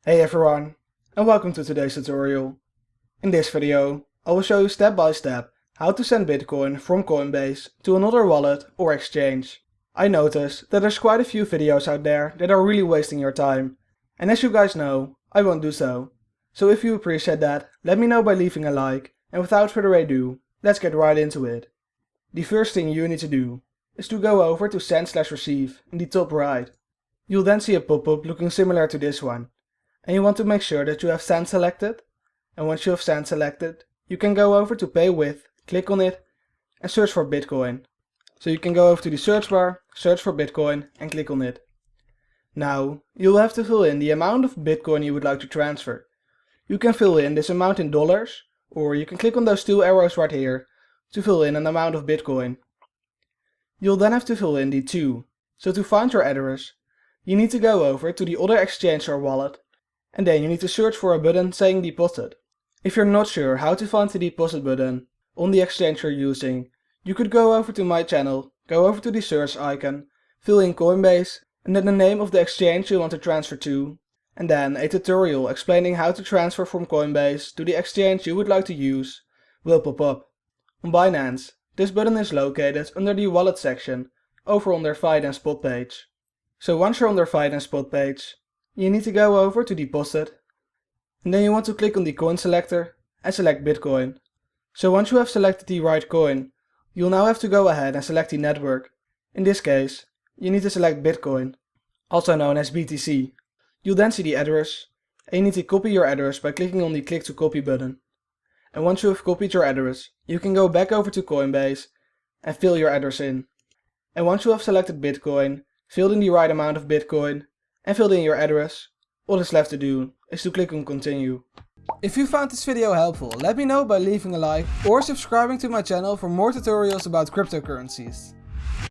Hey everyone, and welcome to today's tutorial. In this video, I will show you step by step how to send Bitcoin from Coinbase to another wallet or exchange. I noticed that there's quite a few videos out there that are really wasting your time, and as you guys know, I won't do so. So if you appreciate that, let me know by leaving a like, and without further ado, let's get right into it. The first thing you need to do is to go over to send/receive in the top right. You'll then see a pop-up looking similar to this one. And you want to make sure that you have send selected, and once you have send selected, you can go over to pay with, click on it, and search for Bitcoin. So you can go over to the search bar, search for Bitcoin, and click on it. Now, you'll have to fill in the amount of Bitcoin you would like to transfer. You can fill in this amount in dollars, or you can click on those two arrows right here to fill in an amount of Bitcoin. You'll then have to fill in the to. So to find your address, you need to go over to the other exchange or wallet, and then you need to search for a button saying deposit. If you're not sure how to find the deposit button on the exchange you're using, you could go over to my channel, go over to the search icon, fill in Coinbase, and then the name of the exchange you want to transfer to, and then a tutorial explaining how to transfer from Coinbase to the exchange you would like to use will pop up. On Binance, this button is located under the wallet section over on their Find and Spot page. So once you're on their Find and Spot page, you need to go over to deposit, and then you want to click on the coin selector and select Bitcoin. So once you have selected the right coin, you'll now have to go ahead and select the network. In this case, you need to select Bitcoin, also known as BTC. You'll then see the address, and you need to copy your address by clicking on the click to copy button. And once you have copied your address, you can go back over to Coinbase and fill your address in. And once you have selected Bitcoin, filled in the right amount of Bitcoin, and filled in your address, all that's left to do is to click on continue. If you found this video helpful, let me know by leaving a like or subscribing to my channel for more tutorials about cryptocurrencies.